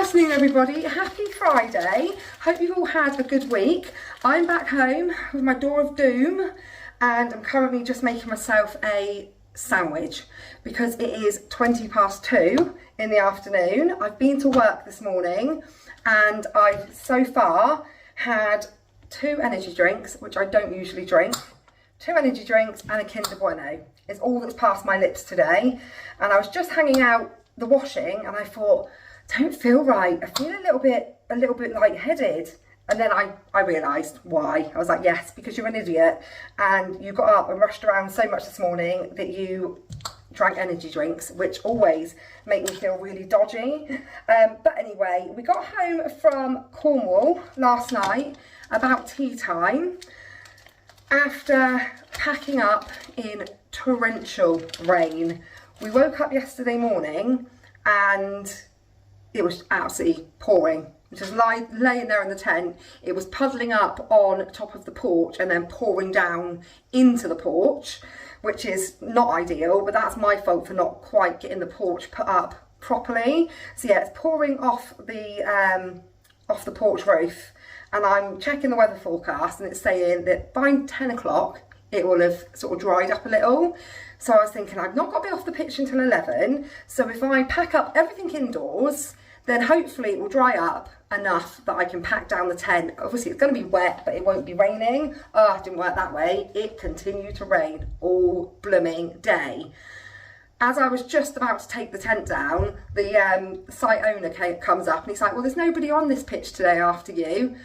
afternoon everybody, happy Friday. Hope you've all had a good week. I'm back home with my door of doom and I'm currently just making myself a sandwich because it is 2:20 in the afternoon. I've been to work this morning and I've so far had 2 energy drinks, which I don't usually drink. 2 energy drinks and a Kinder Bueno is all that's passed my lips today. And I was just hanging out the washing and I thought, don't feel right. I feel a little bit lightheaded. And then I realised why. I was like, yes, because you're an idiot and you got up and rushed around so much this morning that you drank energy drinks, which always make me feel really dodgy. But anyway, we got home from Cornwall last night about tea time after packing up in torrential rain. We woke up yesterday morning and it was absolutely pouring. Just laying there in the tent, it was puddling up on top of the porch and then pouring down into the porch, which is not ideal, but that's my fault for not quite getting the porch put up properly. So yeah, it's pouring off the porch roof, and I'm checking the weather forecast and it's saying that by 10 o'clock it will have sort of dried up a little. So I was thinking I've not got to be off the pitch until 11, so if I pack up everything indoors, then hopefully it will dry up enough that I can pack down the tent. Obviously it's going to be wet, but it won't be raining. Oh, it didn't work that way. It continued to rain all blooming day. As I was just about to take the tent down, the site owner comes up and he's like, well, there's nobody on this pitch today after you.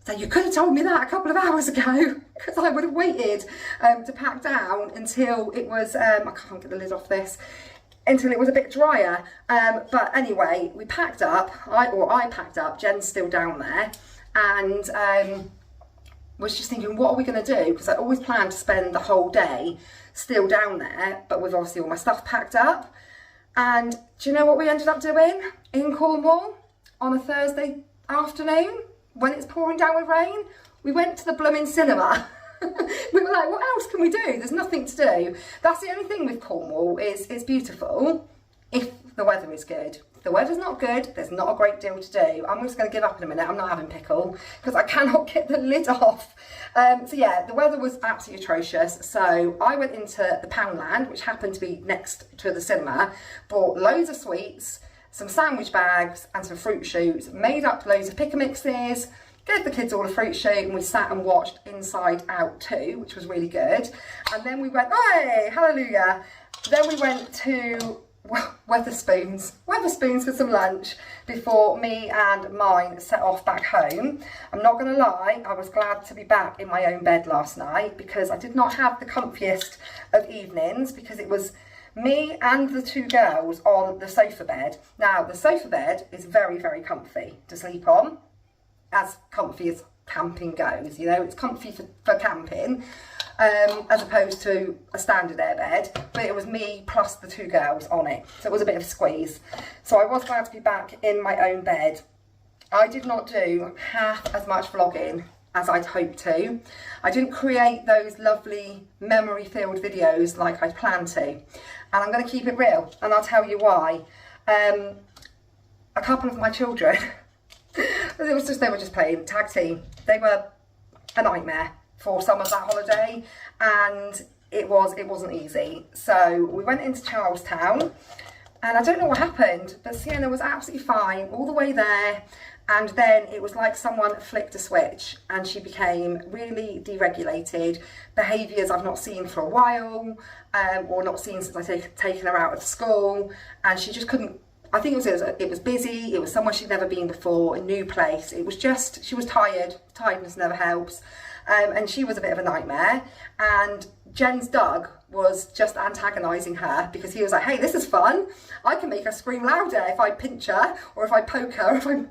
So you could have told me that a couple of hours ago, because I would have waited to pack down until it was, I can't get the lid off this, until it was a bit drier. But anyway, we packed up, I packed up, Jen's still down there, and was just thinking, what are we going to do? Because I always planned to spend the whole day still down there, but with obviously all my stuff packed up. And do you know what we ended up doing in Cornwall on a Thursday afternoon when it's pouring down with rain? We went to the blooming cinema. We were like, what else can we do? There's nothing to do. That's the only thing with Cornwall, is it's beautiful if the weather is good. If the weather's not good, there's not a great deal to do. I'm just going to give up in a minute. I'm not having pickle because I cannot get the lid off. So yeah, the weather was absolutely atrocious. So I went into the Poundland, which happened to be next to the cinema, bought loads of sweets, some sandwich bags and some fruit shoots, made up loads of pick and mixes, gave the kids all a fruit shoot, and we sat and watched Inside Out 2, which was really good. And then we went, hey, hallelujah. Then we went to Wetherspoons for some lunch before me and mine set off back home. I'm not going to lie, I was glad to be back in my own bed last night because I did not have the comfiest of evenings because it was me and the 2 girls on the sofa bed. Now, the sofa bed is very, very comfy to sleep on. As comfy as camping goes, you know, it's comfy for camping, as opposed to a standard airbed, but it was me plus the 2 girls on it, so it was a bit of a squeeze. So I was glad to be back in my own bed. I did not do half as much vlogging as I'd hoped to. I didn't create those lovely memory-filled videos like I'd planned to, and I'm going to keep it real, and I'll tell you why. A couple of my children they were just playing tag team. They were a nightmare for some of that holiday, and it wasn't easy. So we went into Charlestown, and I don't know what happened, but Sienna was absolutely fine all the way there, and then it was like someone flicked a switch and she became really deregulated. Behaviours I've not seen for a while, or not seen since I've taken her out of school, and she just couldn't. I think it was busy, it was somewhere she'd never been before, a new place. It was just, she was tired, tiredness never helps, and she was a bit of a nightmare. And Jen's Doug was just antagonising her because he was like, hey, this is fun, I can make her scream louder if I pinch her, or if I poke her, or if I,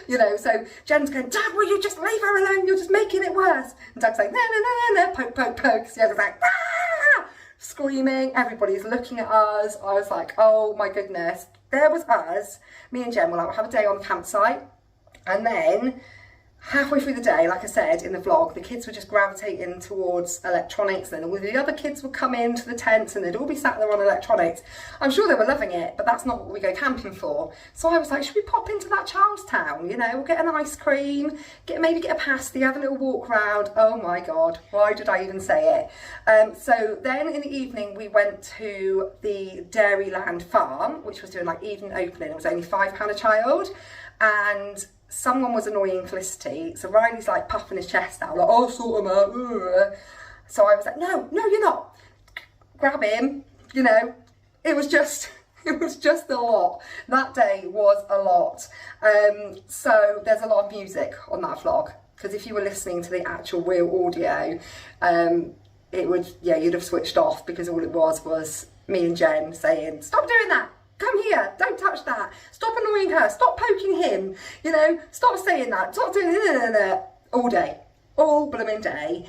you know. So Jen's going, Doug, will you just leave her alone, you're just making it worse. And Doug's like, no, poke, poke, poke. So Jen's like, ah! Screaming, everybody's looking at us. I was like, oh my goodness. There was us, me and Jen were like, we'll have a day on the campsite, and then halfway through the day, like I said in the vlog, the kids were just gravitating towards electronics, and then all the other kids would come into the tents and they'd all be sat there on electronics. I'm sure they were loving it, but that's not what we go camping for. So I was like, should we pop into that Charlestown? You know, we'll get an ice cream, maybe get a pasty, have a little walk round. Oh my God, why did I even say it? So then in the evening, we went to the Dairyland farm, which was doing like evening opening. It was only £5 a child. And someone was annoying Felicity, so Riley's like puffing his chest out, like, oh, sort him out. So I was like, no, you're not. Grab him, you know. It was just a lot. That day was a lot. So there's a lot of music on that vlog, because if you were listening to the actual real audio, it would, yeah, you'd have switched off, because all it was me and Jen saying, stop doing that. Come here, don't touch that. Stop annoying her, stop poking him, you know, stop saying that, stop doing all day, all blooming day.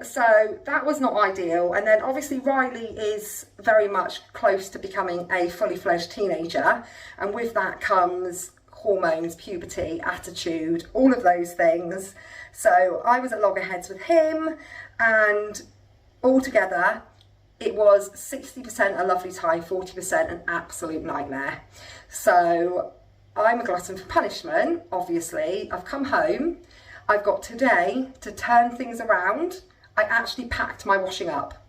So that was not ideal. And then obviously Riley is very much close to becoming a fully fledged teenager. And with that comes hormones, puberty, attitude, all of those things. So I was at loggerheads with him, and altogether, it was 60% a lovely time, 40% an absolute nightmare. So I'm a glutton for punishment, obviously. I've come home. I've got today to turn things around. I actually packed my washing up.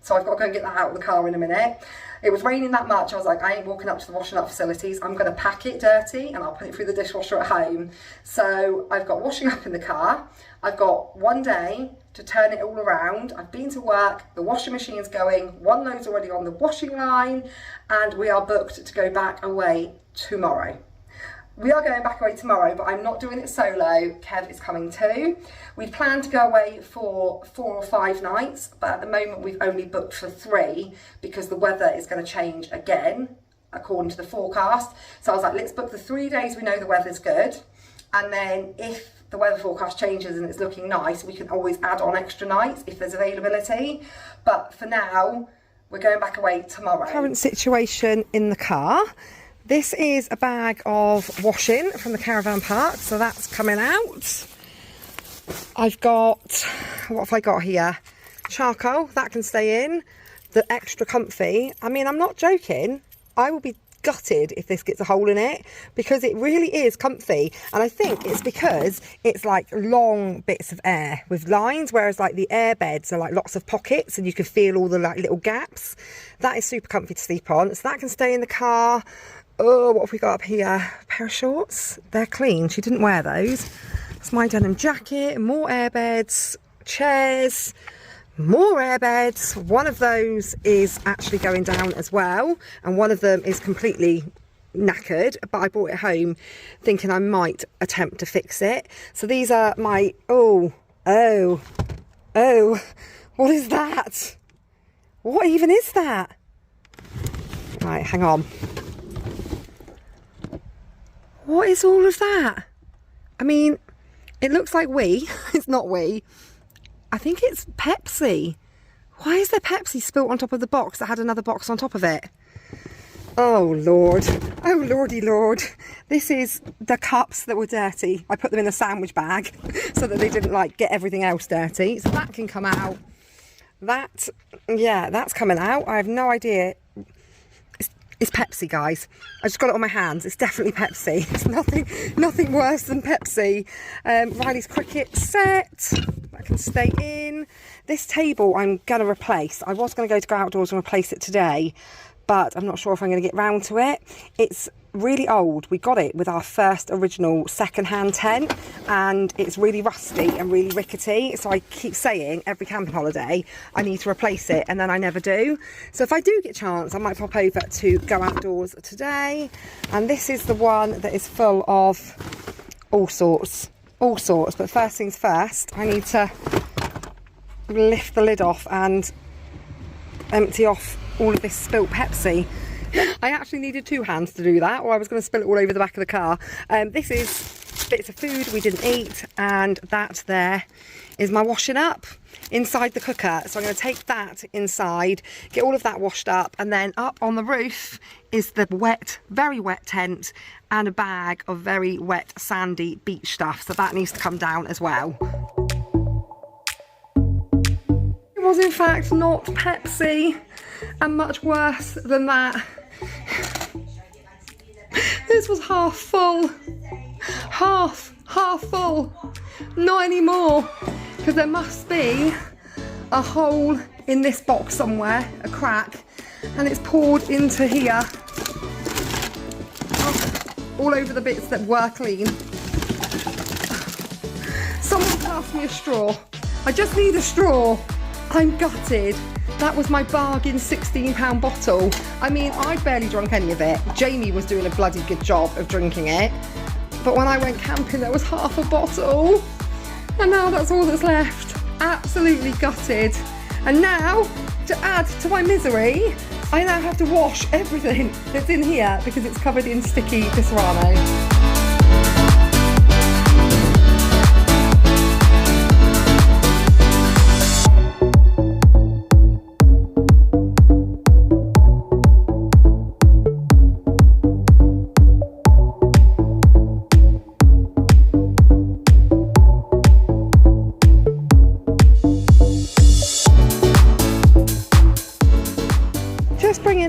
So I've got to go and get that out of the car in a minute. It was raining that much. I was like, I ain't walking up to the washing up facilities. I'm going to pack it dirty and I'll put it through the dishwasher at home. So I've got washing up in the car. I've got one day to turn it all around. I've been to work, the washing machine's going, one load's already on the washing line, and we are booked to go back away tomorrow. We are going back away tomorrow, but I'm not doing it solo. Kev is coming too. We planned to go away for 4 or 5 nights, but at the moment we've only booked for 3 because the weather is going to change again, according to the forecast. So I was like, let's book the 3 days we know the weather's good, and then if the weather forecast changes and it's looking nice, we can always add on extra nights if there's availability. But for now, we're going back away tomorrow. Current situation in the car. This is a bag of washing from the caravan park, so that's coming out. I've got, what have I got here? Charcoal, that can stay in. The extra comfy. I mean, I'm not joking. I will be gutted if this gets a hole in it, because it really is comfy, and I think it's because it's like long bits of air with lines, whereas like the air beds are like lots of pockets and you can feel all the like little gaps. That is super comfy to sleep on, so that can stay in the car. Oh, what have we got up here? A pair of shorts, they're clean, she didn't wear those. It's my denim jacket, more air beds, chairs, more air beds. One of those is actually going down as well, and one of them is completely knackered, but I brought it home thinking I might attempt to fix it. So these are my, oh, what is that? What even is that? Right, hang on. What is all of that? I mean, it looks like wee. It's not wee. I think it's Pepsi. Why is there Pepsi spilt on top of the box that had another box on top of it? Oh Lord, oh Lordy Lord. This is the cups that were dirty. I put them in a sandwich bag so that they didn't like get everything else dirty. So that can come out. That, yeah, that's coming out. I have no idea. It's Pepsi, guys. I just got it on my hands. It's definitely Pepsi. It's nothing worse than Pepsi. Riley's cricket set. That can stay in. This table I'm going to replace. I was going to go outdoors and replace it today, but I'm not sure if I'm going to get round to it. It's really old. We got it with our first original second-hand tent, and it's really rusty and really rickety, so I keep saying every camping holiday I need to replace it, and then I never do. So if I do get a chance, I might pop over to go outdoors today. And this is the one that is full of all sorts, but first things first, I need to lift the lid off and empty off all of this spilt Pepsi. I actually needed 2 hands to do that, or I was going to spill it all over the back of the car. This is bits of food we didn't eat, and that there is my washing up inside the cooker. So I'm going to take that inside, get all of that washed up, and then up on the roof is the wet, very wet tent and a bag of very wet, sandy beach stuff. So that needs to come down as well. It was in fact not Pepsi, and much worse than that. This was half full. Half full. Not anymore. Because there must be a hole in this box somewhere, a crack, and it's poured into here. All over the bits that were clean. Someone passed me a straw. I just need a straw. I'm gutted. That was my bargain £16 bottle. I mean, I'd barely drunk any of it. Jamie was doing a bloody good job of drinking it. But when I went camping, there was half a bottle. And now that's all that's left. Absolutely gutted. And now, to add to my misery, I now have to wash everything that's in here because it's covered in sticky Disaronno.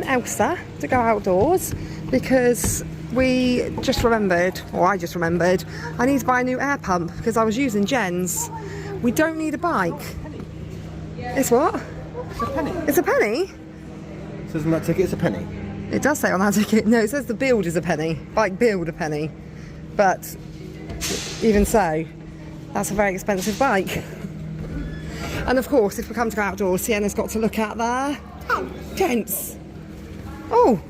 Elsa to go outdoors because we just remembered, or I just remembered, I need to buy a new air pump because I was using Jen's. We don't need a bike. It's what? It's a penny. It's a penny? It says on that ticket it's a penny. It does say on that ticket. No, it says the build is a penny. Bike build a penny. But even so, that's a very expensive bike. And of course, if we come to go outdoors, Sienna's got to look at their tents. Oh,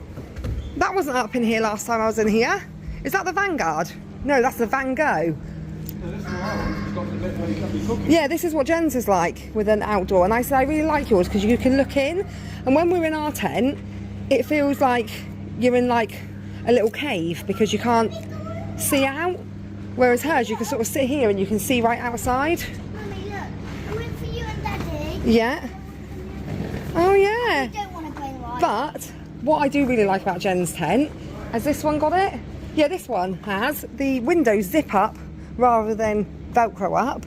that wasn't up in here last time I was in here. Is that the Vanguard? No, that's the Van Gogh. Yeah, this is what Jen's is like with an outdoor. And I said, I really like yours because you can look in. And when we're in our tent, it feels like you're in like a little cave because you can't see out. Whereas hers, you can sort of sit here and you can see right outside. Mummy, look. I went for you and Daddy. Yeah. Oh, yeah. I don't want to go right. But what I do really like about Jen's tent, has this one got it? Yeah, this one has. The windows zip up rather than Velcro up,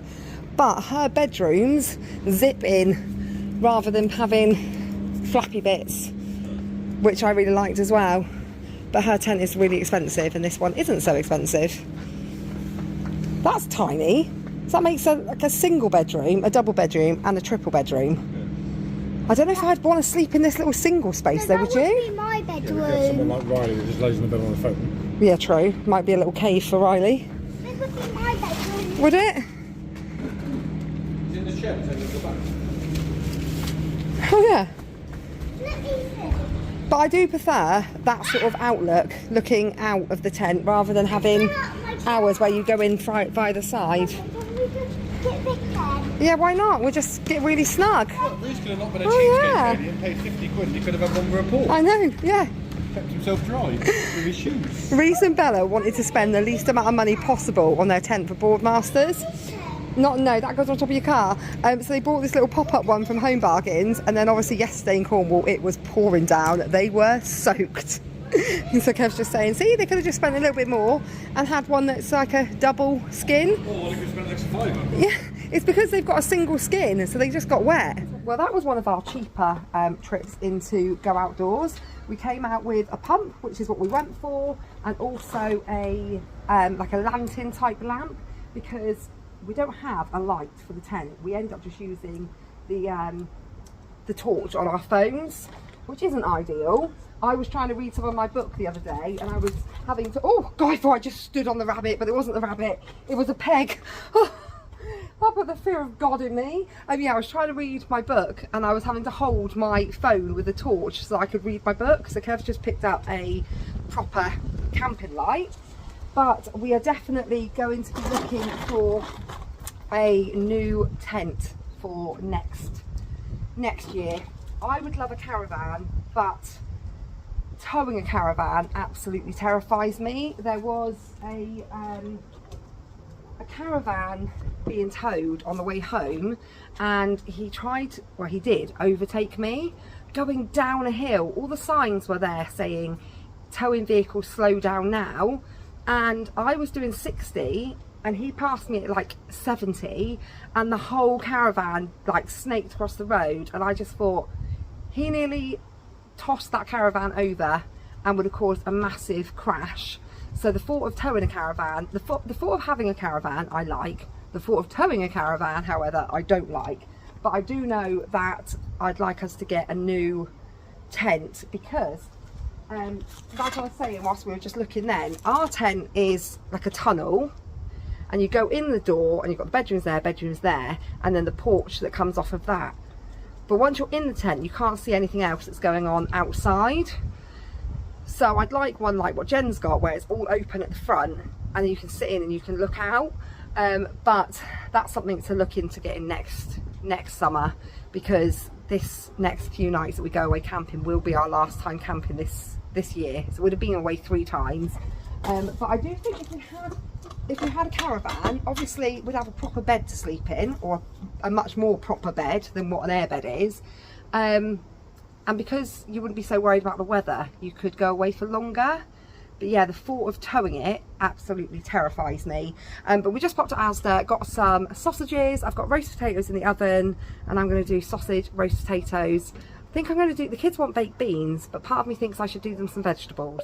but her bedrooms zip in rather than having flappy bits, which I really liked as well. But her tent is really expensive and this one isn't so expensive. That's tiny. So that makes like a single bedroom, a double bedroom and a triple bedroom. I don't know if I'd want to sleep in this little single space though, would you? That would be my bedroom. Yeah, we've got someone like Riley that just lays in the bed on the phone. Yeah, true. Might be a little cave for Riley. This would be my bedroom. Would it? It's in the shed, it's in the back. Oh yeah. Let me see. But I do prefer that sort of outlook, looking out of the tent, rather than having hours where you go in via the side. Can we just get big then? Yeah, why not? We'll just get really snug. Reece could have not been a Oh, cheapskate lady and paid 50 quid. He could have had one report. I know, yeah. Kept himself dry with his shoes. Reece and Bella wanted to spend the least amount of money possible on their tent for Boardmasters. No, that goes on top of your car. So they bought this little pop-up one from Home Bargains, and then obviously yesterday in Cornwall it was pouring down. They were soaked. And so Kev's just saying, see, they could have just spent a little bit more and had one that's like a double skin. Oh, they could have spent an extra £5. Yeah, it's because they've got a single skin, so they just got wet. Well, that was one of our cheaper trips into Go Outdoors. We came out with a pump, which is what we went for, and also a like a lantern type lamp, because we don't have a light for the tent. We end up just using the torch on our phones, which isn't ideal. I was trying to read some of my book the other day and I was having to, oh God, I thought I just stood on the rabbit, but it wasn't the rabbit, it was a peg. Oh, that put the fear of God in me. Yeah, I was trying to read my book and I was having to hold my phone with a torch so I could read my book. So Kev's just picked up a proper camping light. But we are definitely going to be looking for a new tent for next year. I would love a caravan, but towing a caravan absolutely terrifies me. There was a a caravan being towed on the way home, and he did overtake me going down a hill. All the signs were there saying towing vehicles slow down now, and I was doing 60 and he passed me at like 70, and the whole caravan like snaked across the road, and I just thought he nearly tossed that caravan over and would have caused a massive crash. So the thought of towing a caravan, the thought of having a caravan I like, the thought of towing a caravan however I don't like. But I do know that I'd like us to get a new tent because like I was saying whilst we were just looking then, our tent is like a tunnel, and you go in the door and you've got the bedrooms there, and then the porch that comes off of that. But once you're in the tent, you can't see anything else that's going on outside. So I'd like one like what Jen's got, where it's all open at the front and you can sit in and you can look out. But that's something to look into getting next summer, because this next few nights that we go away camping will be our last time camping this year. So we'd have been away 3 times. But I do think if we had a caravan, obviously we'd have a proper bed to sleep in, or a much more proper bed than what an airbed is. And because you wouldn't be so worried about the weather, you could go away for longer. But yeah, the thought of towing it absolutely terrifies me. But we just popped to Asda, got some sausages. I've got roast potatoes in the oven, and I'm going to do sausage, roast potatoes. I think I'm going to do, the kids want baked beans, but part of me thinks I should do them some vegetables.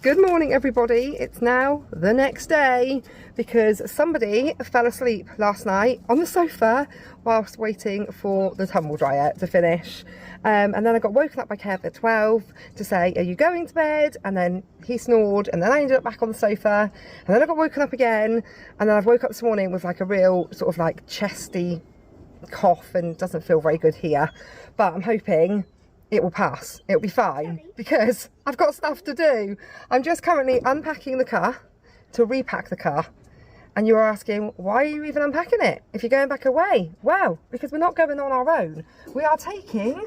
Good morning everybody, it's now the next day because somebody fell asleep last night on the sofa whilst waiting for the tumble dryer to finish. And then I got woken up by Kev at 12 to say, are you going to bed? And then he snored, and then I ended up back on the sofa, and then I got woken up again, and then I've woke up this morning with like a real sort of like chesty cough and doesn't feel very good here. But I'm hoping it will pass, it'll be fine, because I've got stuff to do. I'm just currently unpacking the car to repack the car. And you're asking, why are you even unpacking it if you're going back away? Well, because we're not going on our own. We are taking,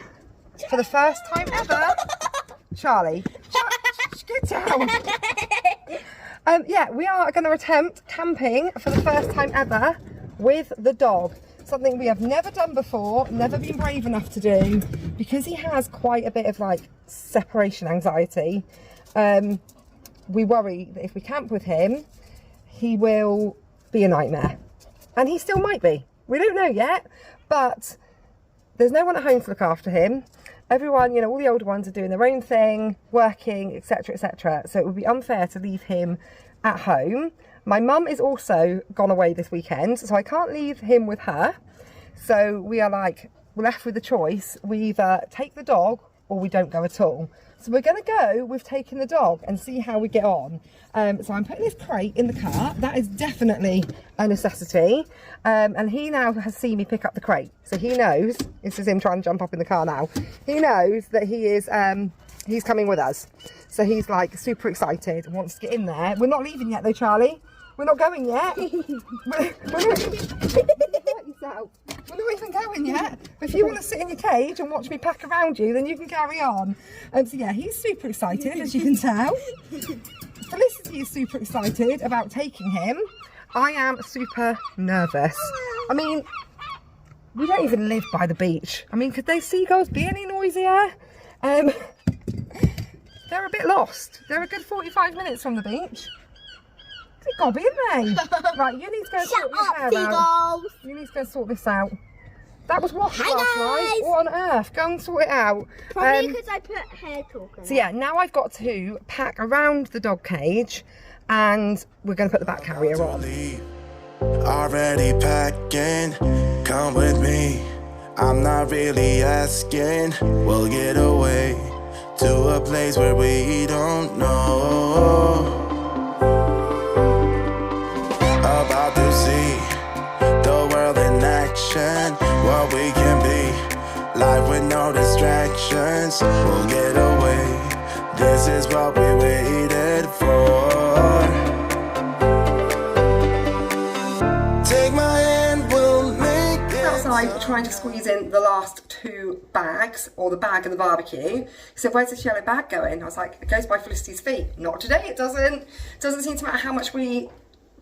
for the first time ever, Charlie, get down. Yeah, we are going to attempt camping for the first time ever with the dog. Something we have never done before, never been brave enough to do, because he has quite a bit of like separation anxiety. We worry that if we camp with him, he will be a nightmare. And he still might be. We don't know yet, but there's no one at home to look after him. Everyone, you know, all the older ones are doing their own thing, working, etc, etc. So it would be unfair to leave him at home. My mum is also gone away this weekend, so I can't leave him with her. So we are like, we're left with a choice. We either take the dog or we don't go at all. So we're going to go with taking the dog and see how we get on. So I'm putting this crate in the car. That is definitely a necessity. And he now has seen me pick up the crate. So he knows, this is him trying to jump up in the car now. He knows that he is, he's coming with us. So he's like super excited and wants to get in there. We're not leaving yet though, Charlie. We're not going yet. We're not even going yet. If you want to sit in your cage and watch me pack around you, then you can carry on. So yeah, he's super excited, as you can tell. Felicity is super excited about taking him. I am super nervous. I mean, we don't even live by the beach. I mean, could those seagulls be any noisier? They're a bit lost. They're a good 45 minutes from the beach. They've got to be, haven't they? Right, you need to go and sort this out. You need to go and sort this out. That was washed last night. What on earth? Go and sort it out. Probably because I put hair talk on. So yeah, now I've got to pack around the dog cage, and we're going to put the back carrier on. Already packing, come with me. I'm not really asking. We'll get away to a place where we don't know. About to see the world in action, what we can be, life with no distractions. We'll get away, this is what we waited for. Take my hand, we'll make it. time trying to squeeze in the last 2 bags, or the bag and the barbecue. He said, where's this yellow bag going? I was like, it goes by Felicity's feet. Not today, it doesn't. It doesn't seem to matter how much we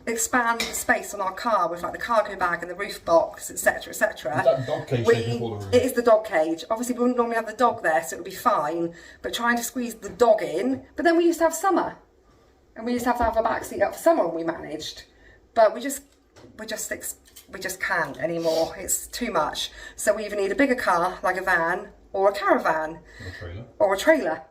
expand the space on our car with like the cargo bag and the roof box, etc, etc. Is that dog cage taking up all the room? It is the dog cage. Obviously we wouldn't normally have the dog there, so it would be fine, but trying to squeeze the dog in. But then we used to have summer, and we used to have a back seat up for summer, and we managed, but we just can't anymore. It's too much. So we either need a bigger car like a van, or a caravan, or a trailer.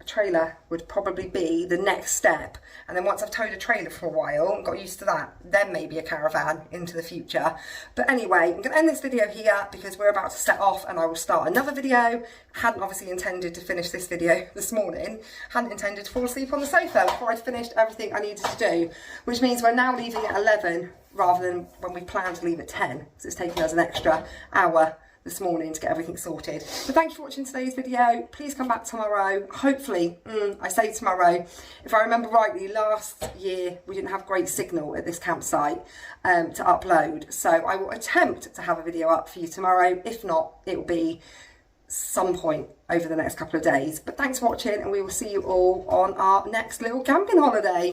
A trailer would probably be the next step. And then once I've towed a trailer for a while and got used to that, then maybe a caravan into the future. But anyway, I'm going to end this video here because we're about to set off and I will start another video. Hadn't obviously intended to finish this video this morning. Hadn't intended to fall asleep on the sofa before I'd finished everything I needed to do, which means we're now leaving at 11 rather than when we planned to leave at 10, because it's taken us an extra hour this morning to get everything sorted. So thank you for watching today's video. Please come back tomorrow. Hopefully, I say tomorrow, if I remember rightly, last year we didn't have great signal at this campsite to upload. So I will attempt to have a video up for you tomorrow. If not, it will be some point over the next couple of days. But thanks for watching, and we will see you all on our next little camping holiday.